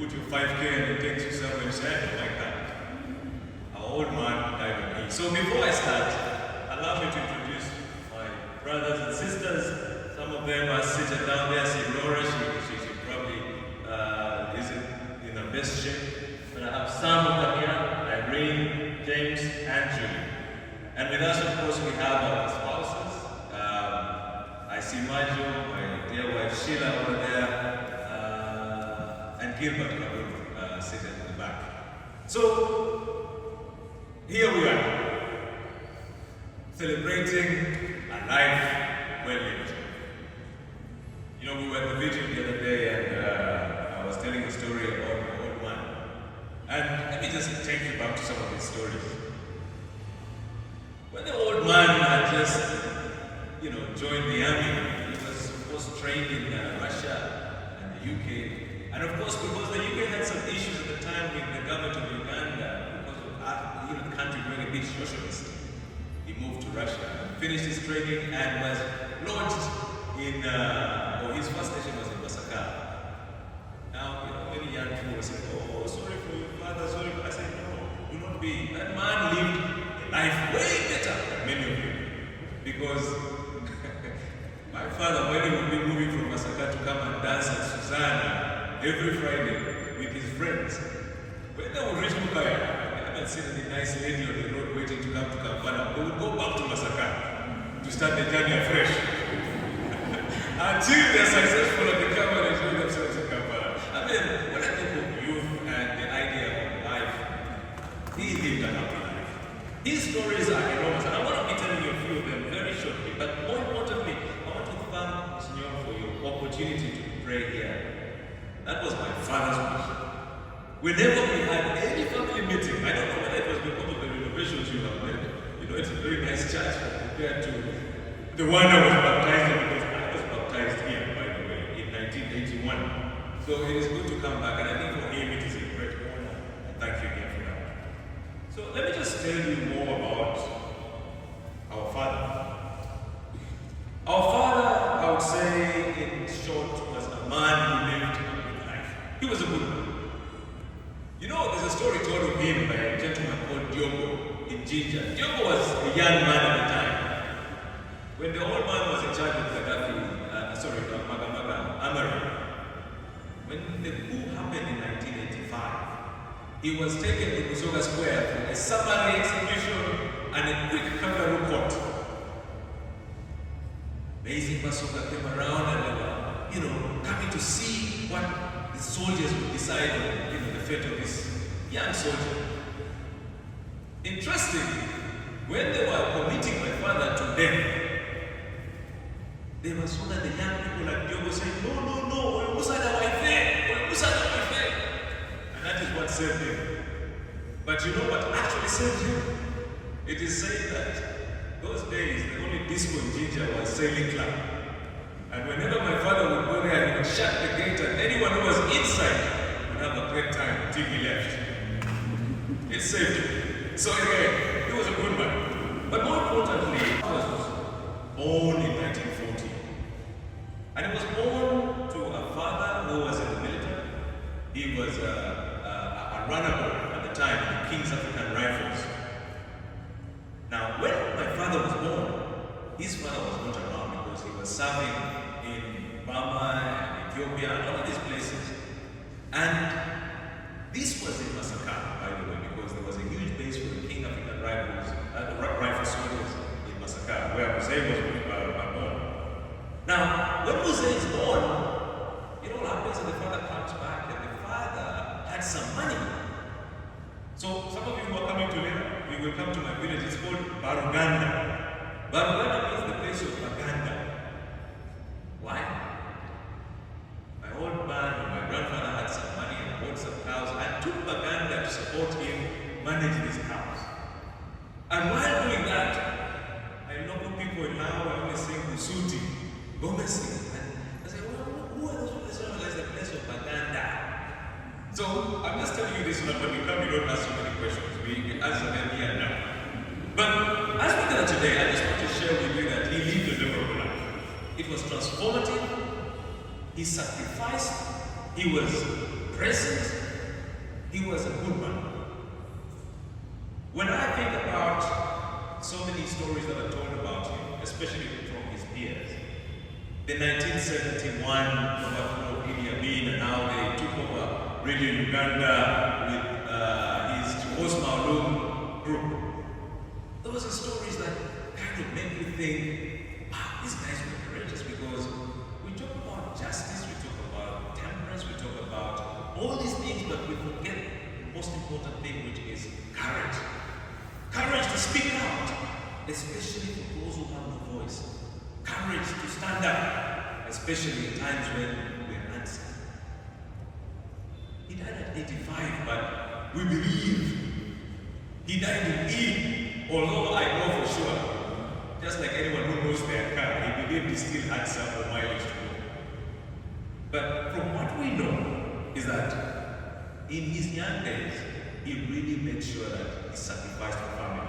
put your 5K and it takes you somewhere and say, I don't like that. Our old man died on me. So before I start, allow me to introduce my brothers and sisters. Some of them are seated down there. See Laura, she probably isn't in the best shape. But I have Sam over here, Irene, James, and Julie. And with us, of course, we have our spouses. I see Majo, my dear wife Sheila over there, and Gilbert Kaburu seated in the back. So, here we are, celebrating a life well lived. You know, we were at the vigil the other day, and I was telling a story about an old man. And let me just take you back to some of these stories. When the old man had just, joined the army, he was, of course, trained in Russia and the UK. And of course, because the UK had some issues at the time with the government of Uganda, because of the country going a bit socialist, he moved to Russia, finished his training, and was lodged in, his first station was in Masaka. Now, many young people were saying, oh, sorry for your father, sorry. I said, no, do not be. That man lived a life way better than many of you. Because my father, when he would be moving from Masaka to come and dance at Susanna every Friday with his friends, when they would reach Mukaya, I haven't seen any nice lady on the road waiting to come to Kampala, they would go back to Masaka to start the journey afresh. Until they're successful and they come and enjoy themselves in Kampala. I mean, when I think of youth and the idea of life, he lived a happy life. His stories are enormous, and I want to be telling you a few of them very shortly. But more importantly, I want to thank Senor for your opportunity to pray here. That was my father's wish. Whenever we had any family meeting, I don't know whether it was because of the renovations you have made. It's a very nice church compared to the one I was baptized in, because I was baptized here, by the way, in 1981. So it is good to come back, and I think for him it is a great honor. And thank you again for that. So let me just tell you more about our father. Our father, I would say in short, was a man who lived a good life. He was a good man. There's a story told of him by a gentleman called Diogo in Jinja. Diogo was a young man at the time. When the old man was in charge of Amari, when the coup happened in 1985, he was taken to Busoga Square for a summary execution and a quick kangaroo court. Amazing Basoga came around and they were, coming to see what the soldiers would decide on, the fate of this young soldier. Interestingly, when they were committing my father to death, they were so that the young people like Diogo said, no, and that is what saved him. But you know what actually saved him? It is said that those days the only disco in Jinja was Sailing Club. And whenever my father would go there, he would shut the gate, and anyone who was inside would have a great time until he left. It saved him. So again, he was a good man. But more importantly, he was born in 1940. And he was born to a father who was in the military. He was a runner at the time in the King's African Rifles. Now, when my father was born, his father was not around because he was serving in Burma and Ethiopia and all of these places. And this was in Masaka, by the way, because there was a huge base for the King African Rifle soldiers in Masaka, where Jose was born. Now, when Jose is born, it all happens and the father comes back, and the father had some money. So, some of you who are coming to Lena, you will come to my village. It's called Baruganda. Baruganda means the place of Baganda. Why? My old man and my grandfather had some money and bought some cows and took Baganda to support him manage this house. And while doing that, I know people in Lao are only saying Kusuti, Gomesi. And I say, well, who are those people? It's the place of Baganda. So I'm just telling you this so that when you come, you don't ask so many questions. We answer them here now. But as we gather today, I just want to share with you that he lived a memorable life. It was transformative. He sacrificed. He was present, he was a good one. When I think about so many stories that are told about him, especially from his peers, the 1971 overthrow of Idi Amin and how they took over Radio Uganda with his Jihos Maalum group, those are stories that kind of make you think, wow, these guys were courageous, because we talk about justice, we talk about temperance, we talk about all these things, but we forget the most important thing, which is courage. Courage to speak out, especially for those who have no voice. Courage to stand up, especially in times when we're unseen. He died at 85, but we believe he died in Eid, although I know for sure, just like anyone who knows their car, he believed he still had some more mileage to go. But from what we know is that in his young days, he really made sure that he sacrificed for family.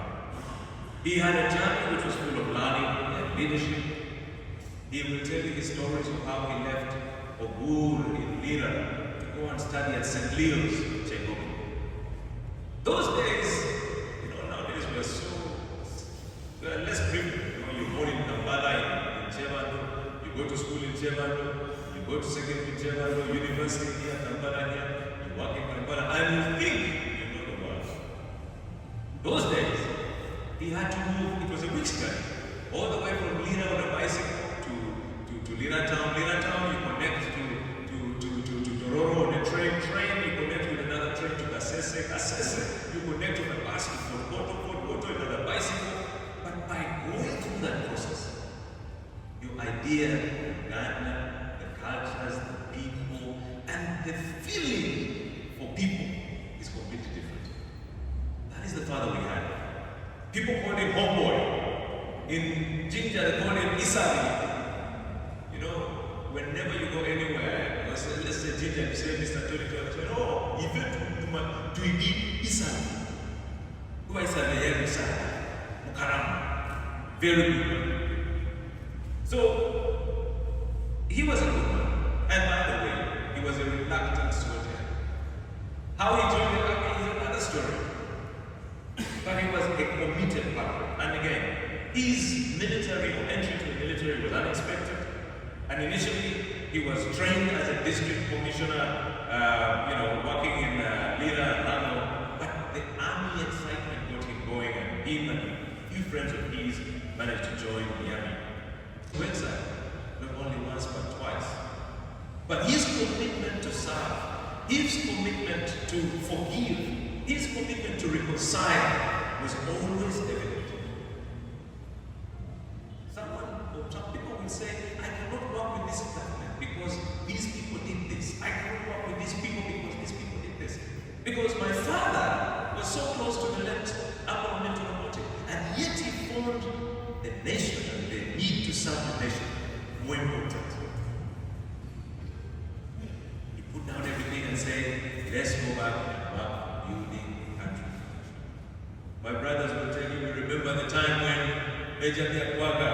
He had a journey which was full of learning and leadership. He will tell you the stories of how he left Ogwal in Lira to go and study at St. Leo's in Chekobi. Those days, nowadays we are less privileged. You're born in Kampala, in Chevando, you go to school in Chevando, you go to secondary in Chevando, university here, Kampala here, you work in Kampala, and you think you know the world. Those days, he had to move, it was a week's journey, all the way from Lira on a bicycle to Lira town. Lira town, you connect to Dororo on a train, you connect with another train to Kasese, you connect on a bus to Fort Otoa, another bicycle. But by going through that process, your idea of Ghana, the cultures, the people, and the feeling for people is completely different. That is the father we had. People called him homeboy. In Jinja, they called him Isari. Whenever you go anywhere, let's say Jinja, you say Mr. Tonny, oh, he went to Isari. Who is Isari? Mukaram. Very good. So, he was a good man. And by the way, he was a reluctant soldier. How he joined the army is another story. But he was a committed partner. And again, his military or entry to the military was unexpected. And initially, he was trained as a district commissioner, working in Lira and Rano. But the army excitement got him going, and him and a few friends of his managed to join the army. Website, not only once but twice. But his commitment to serve, his commitment to forgive, his commitment to reconcile was always evident. Some people will say, I cannot work with this government because these people did this. I cannot work with these people because these people did this. Because my father was so close to the left, and yet he formed the nation and the need to serve the nation more important. He put down everything and said, let's go back and work building the country. My brothers will tell you, we remember the time when Major Nyakwaga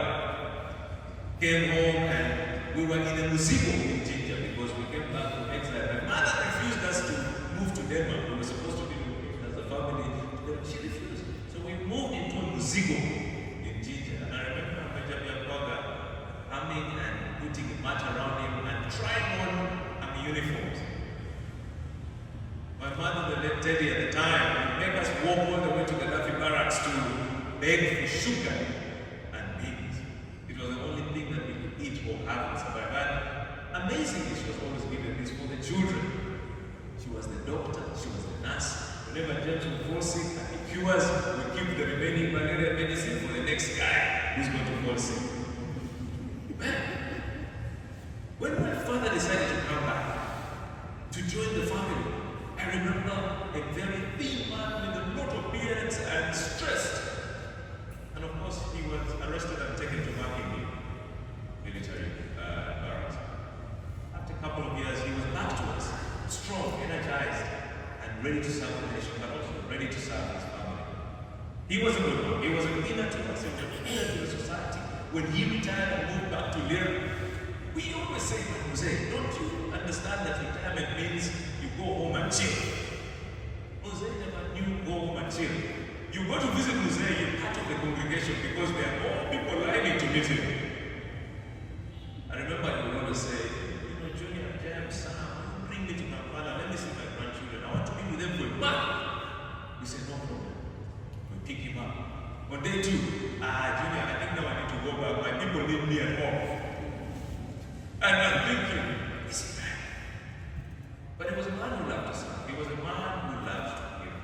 came home and we were in a muzigo in Jinja because we came back from exile. My mother refused us to move to Denmark. We were supposed to be moving as a family. She refused. So we moved into a muzigo in Jinja. And I remember Major Nyakwaga coming and putting a mat around him and trying on uniforms. My mother, the late Teddy at the time, would make us walk all the way to the Gaddafi barracks to beg for sugar and beans. It was the only thing that we could eat or have and survive. And amazingly, she was always given this for the children. She was the doctor, she was the nurse. Whenever James would fall sick and he cures, we keep the remaining malaria medicine for the next guy who's going to fall sick. When my father decided to come back to join the family, I remember a very thin man with a lot of beards and stressed. And of course, he was arrested and taken to working in military barracks. After a couple of years, he was back to us, strong, energized, and ready to serve the nation, but also ready to serve his family. He was a good one. He was a leader to us, he was a leader to the society. When he retired and moved back to Lira, we always say, Jose, don't you understand that retirement means you go home and chill. Mzee never knew go home and chill. You go to visit Mzee, you're part of the congregation because there are all people lining to meet him. I remember he would always say, Junior, James, Sam, bring me to my father, let me see my grandchildren. I want to be with them for a month. We said, no problem. We pick him up. On day 2, Junior, I think now I need to go back. My people need me at home. And I'm thinking, this man. But he was a man who loved us. He was a man who loved him.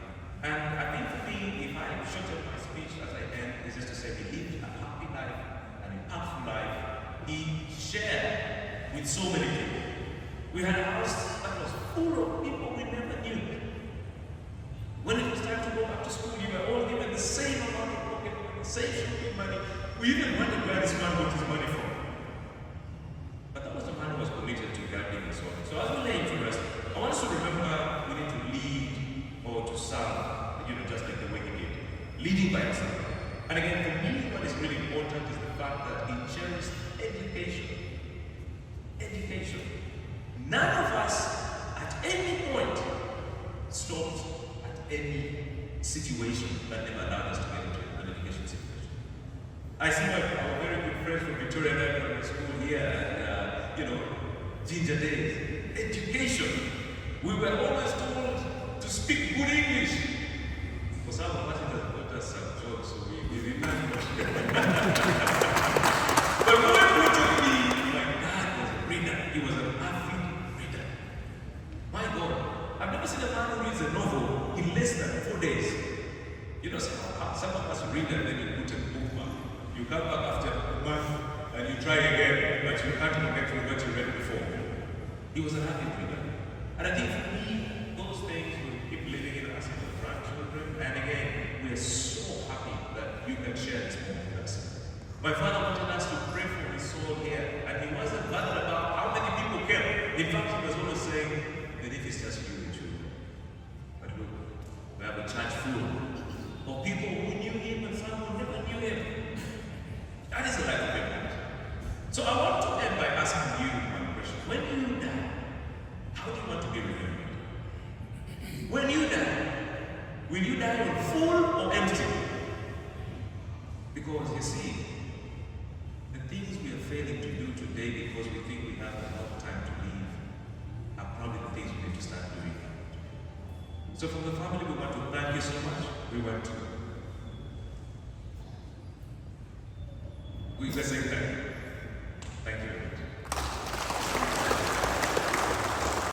And I think for me, if I shorten my speech as I end, is just to say he lived a happy life, an impactful life. He shared with so many people. We had a house that was full of people we never knew. When it was time to go back to school, you were all given the same amount of pocket money, same shopping money. We even wondered where this man got his money from. But that was the man who was committed to guarding his own. So as we lay to rest, I want us to remember we need to lead or to serve, just like the way he did. Leading by example. And again, for me, what is really important is the fact that he cherished education. Education. None of us at any point stopped at any situation that never allowed us to get into an education situation. I see our very good friends from Victoria Primary School here and, Ginger Days. Education. We were always told to speak good English. For some of us, it has got us some jobs, so we remember. But more importantly, my dad was a reader. He was an avid reader. My God, I've never seen a man who reads a novel in less than 4 days. Some of us read and then you put a bookmark. You come back after a month and you try again, but you can't connect with what you read before. He was an avid reader. And I think for me, those things will keep living in us as grandchildren. And again, we are so happy that you can share this moment with us. My father wanted us to pray for his soul here, and he wasn't bothered about how many people came. In fact, he was always saying that if it's just you, it's you. But look, we have a church full of people who knew him and some who never knew him. That is the life of a man. So I want to end by asking you one question. When you die, how do you want to be remembered? When you die, will you die on full or empty? Because you see, the things we are failing to do today because we think we have enough time to live are probably the things we need to start doing. So from the family, we want to thank you so much. We say thank you.